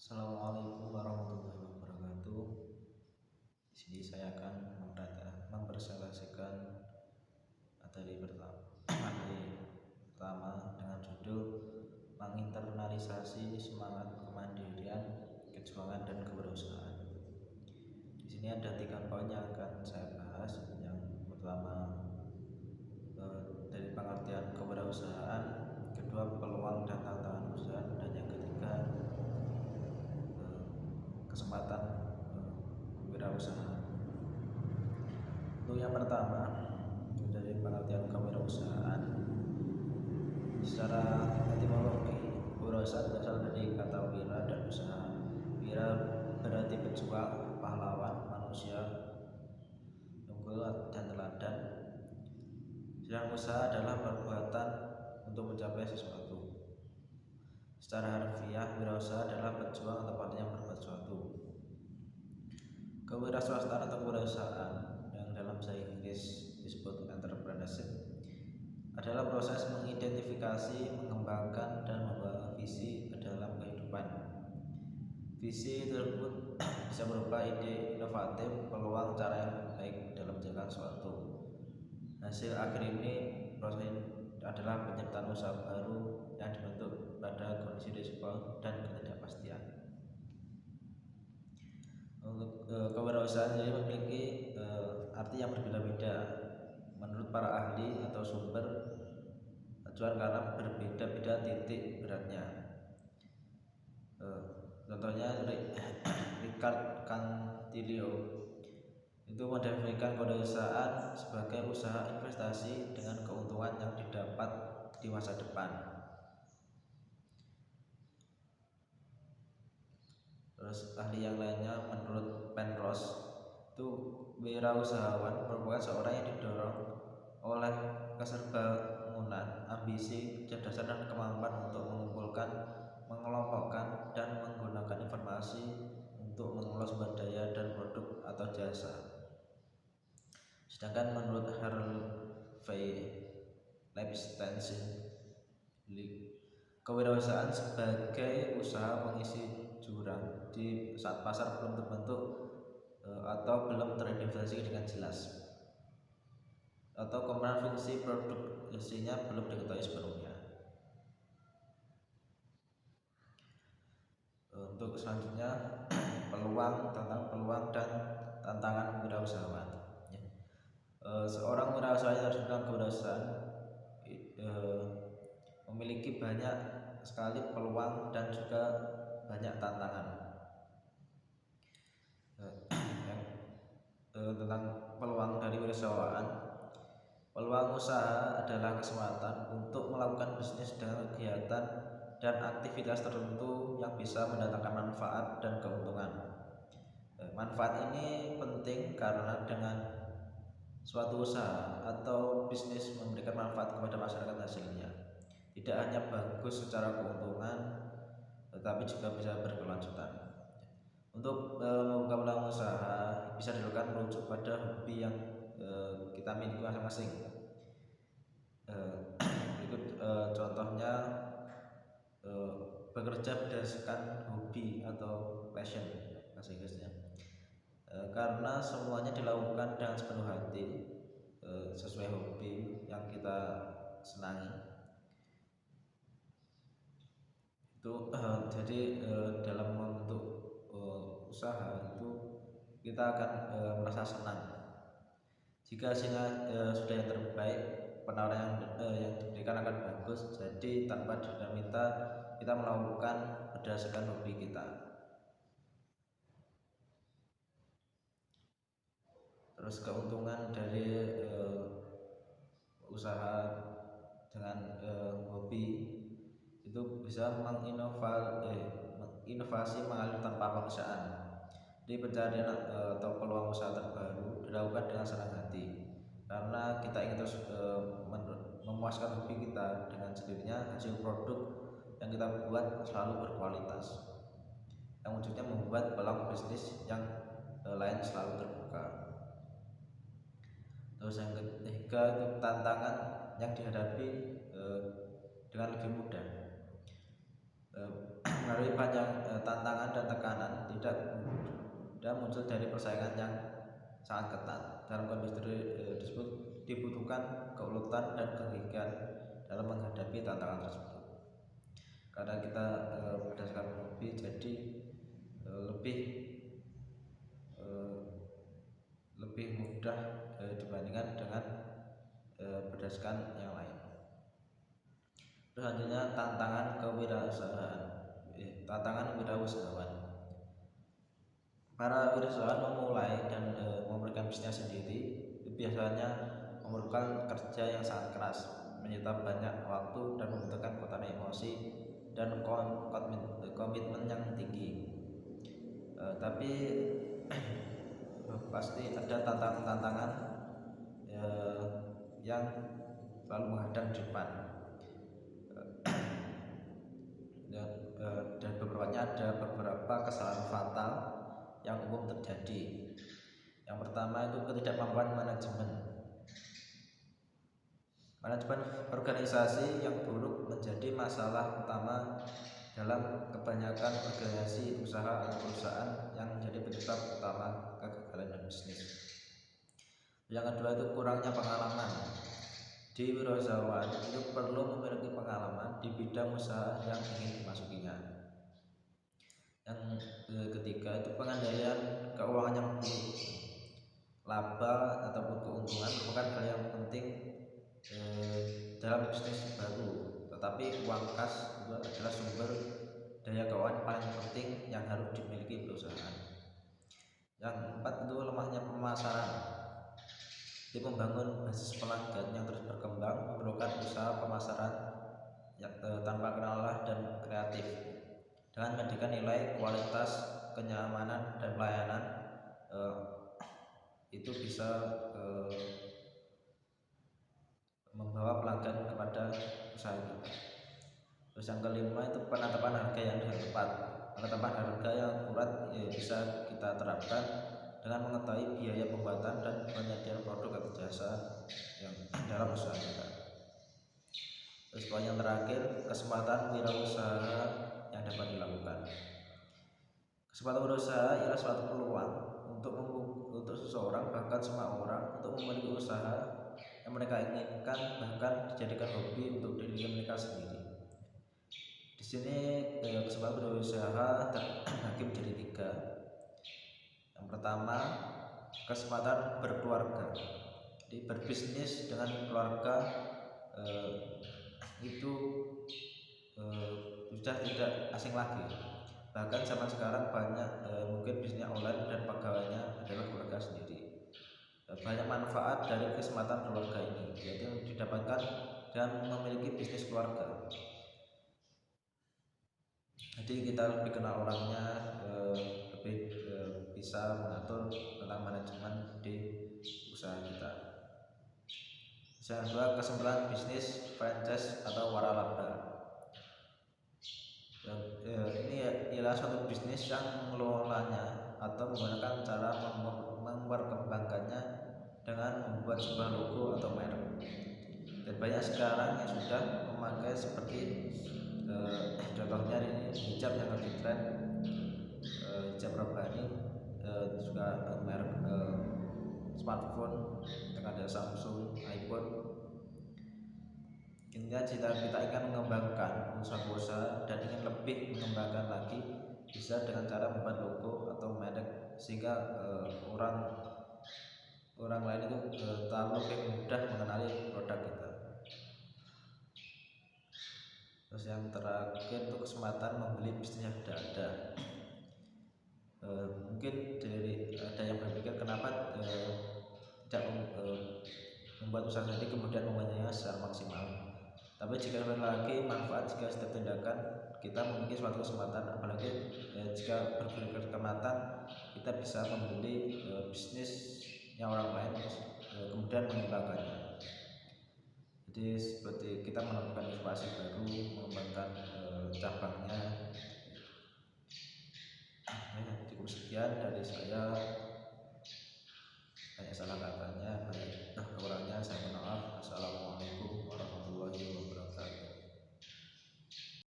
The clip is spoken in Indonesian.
Assalamualaikum warahmatullahi wabarakatuh. Di sini saya akan mempresentasikan materi pertama dengan judul menginternalisasi semangat kemandirian, kejuangan dan kewirausahaan. Di sini ada 3 poin yang akan saya bahas. Yang pertama dari pengertian kewirausahaan, kedua peluang dan tantangan usaha, dan yang ketiga kesempatan wirausaha. Untuk yang pertama, dari pengertian kewirausahaan, secara etimologi wirausaha berasal dari kata wira dan usaha. Wira berarti pejuang, pahlawan, manusia unggul dan teladan. Sedang usaha adalah perbuatan untuk mencapai sesuatu. Secara harfiah, wirausaha adalah pejuang atau orang yang berbuat sesuatu. Kewirausahaan atau kewirausahaan yang dalam bahasa Inggris disebut entrepreneurship adalah proses mengidentifikasi, mengembangkan, dan membawa visi ke dalam kehidupan. Visi tersebut bisa berupa ide inovatif, peluang, cara yang baik dalam menjalankan sesuatu. Hasil akhir ini proses adalah penciptaan usaha baru yang dibentuk pada kondisi risiko dan ketidakpastian. Untuk kewirausahaan sendiri memiliki arti yang berbeda-beda menurut para ahli atau sumber acuan karena berbeda-beda titik beratnya. Contohnya Ricard Cantilio itu mendefinisikan kewirausahaan sebagai usaha investasi dengan keuntungan yang didapat di masa depan. Terus ahli yang lainnya menurut Penrose itu wirausahawan merupakan seorang yang didorong oleh keserbangunan, ambisi, kecerdasan dan kemampuan untuk mengumpulkan, mengelompokkan, dan menggunakan informasi untuk mengelola sumber daya dan produk atau jasa. Sedangkan menurut Harvey Epstein, kewirausahaan sebagai usaha mengisi jurang di saat pasar belum terbentuk atau belum teridentifikasi dengan jelas, atau kemudian fungsi produksinya belum diketahui sebelumnya. Untuk selanjutnya peluang dan tantangan wirausahawan. Seorang wirausahawan yang sedang kewirausahaan memiliki banyak sekali peluang dan juga banyak tantangan. Tentang peluang dari wirausahaan, peluang usaha adalah kesempatan untuk melakukan bisnis dengan kegiatan dan aktivitas tertentu yang bisa mendatangkan manfaat dan keuntungan. Manfaat ini penting karena dengan suatu usaha atau bisnis memberikan manfaat kepada masyarakat hasilnya tidak hanya bagus secara keuntungan, tetapi juga bisa berkelanjutan. Untuk membuka peluang usaha bisa dilakukan merujuk pada hobi yang kita miliki masing-masing. Berikut contohnya bekerja berdasarkan hobi atau passion bahasa Inggrisnya. Karena semuanya dilakukan dengan sepenuh hati sesuai hobi yang kita senangi. Itu jadi dalam membentuk usaha itu kita akan merasa senang jika hasilnya sudah yang terbaik, penawaran yang diberikan akan bagus. Jadi tanpa diminta kita melakukan berdasarkan hobi kita. Terus keuntungan dari usaha dengan hobi itu bisa menginovasi mengalir tanpa paksaan. Di pencarian atau peluang usaha terbaru dilakukan dengan senang hati karena kita ingin terus memuaskan hobi kita. Dengan sendirinya hasil produk yang kita buat selalu berkualitas, yang wujudnya membuat peluang bisnis yang lain selalu terbuka. Terus yang ketiga itu tantangan yang dihadapi dengan lebih mudah. melalui banyak tantangan dan tekanan, tidak muncul dari persaingan yang sangat ketat. Dalam kondisi tersebut dibutuhkan keuletan dan kegigihan dalam menghadapi tantangan tersebut. Karena kita berdasarkan hobi, jadi lebih mudah dibandingkan dengan berdasarkan yang lain. Selanjutnya tantangan kewirausahaan. Tantangan wirausahawan. Para wirausahawan memulai dan memberikan bisnis sendiri biasanya memerlukan kerja yang sangat keras, menyita banyak waktu dan membutuhkan kekuatan emosi dan komitmen yang tinggi. Tapi pasti ada tantangan yang selalu menghadang di depan. Dan ada beberapa kesalahan fatal yang umum terjadi. Yang pertama itu ketidakmampuan manajemen organisasi yang buruk menjadi masalah utama dalam kebanyakan organisasi usaha atau perusahaan yang menjadi penyebab utama kegagalan bisnis. Yang kedua itu kurangnya pengalaman. Di wirausahawan itu perlu memiliki pengalaman di bidang usaha yang ingin dimasukinya. Yang ketiga itu pengendalian keuangan yang buruk. Laba ataupun keuntungan merupakan hal yang penting dalam bisnis baru, tetapi uang kas itu adalah sumber daya keuangan paling penting yang harus dimiliki perusahaan. Yang keempat itu lemahnya pemasaran. Di membangun basis pelanggan yang terus berkembang memerlukan usaha pemasaran yang tanpa kenalah dan kreatif dengan memberikan nilai, kualitas, kenyamanan dan pelayanan itu bisa membawa pelanggan kepada usaha kita. Terus yang kelima itu penetapan harga yang tepat. Penetapan harga yang akurat bisa kita terapkan dengan mengetahui biaya pembuatan dan penyediaan produk atau jasa yang dalam usaha kita. Terus poin yang terakhir, kesempatan wirausaha yang dapat dilakukan. Kesempatan berusaha ialah suatu peluang untuk seseorang, bahkan semua orang, untuk memiliki usaha yang mereka inginkan, bahkan dijadikan hobi untuk diri mereka sendiri. Di sini kesempatan berusaha terbagi menjadi 3. Yang pertama, kesempatan berkeluarga. Jadi berbisnis dengan keluarga itu sudah tidak asing lagi. Bahkan zaman sekarang banyak mungkin bisnisnya online dan pegawainya adalah keluarga sendiri. Banyak manfaat dari kesempatan keluarga ini, yaitu didapatkan dan memiliki bisnis keluarga. Jadi kita lebih kenal orangnya, lebih bisa mengatur tentang manajemen di usaha kita. Yang kedua, kesempatan bisnis franchise atau waralaba. Ini ialah suatu bisnis yang mengelolanya atau menggunakan cara memperkembangkannya dengan membuat sebuah logo atau merek. Dan banyak sekarang yang sudah memakai seperti contohnya ini hijab yang lagi tren, hijab Rabbani, juga merek smartphone yang ada Samsung, iPhone. Intinya jika kita ingin mengembangkan usaha dan ingin lebih mengembangkan lagi, bisa dengan cara membuat logo atau merek sehingga orang lain itu tahu lebih mudah mengenali produk kita. Terus yang terakhir itu kesempatan membeli bisnis yang sudah ada. Mungkin ada yang berpikir kenapa tidak membuat usaha sendiri kemudian membanyaknya secara maksimal. Tapi jika lagi manfaat jika setiap tindakan kita memiliki suatu kesempatan, apalagi jika berpikir kesempatan kita bisa membeli bisnisnya orang lain kemudian mengembangkannya. Jadi seperti kita menemukan inovasi baru, mengembangkan cabangnya. Cukup sekian dari saya. Banyak salah kata.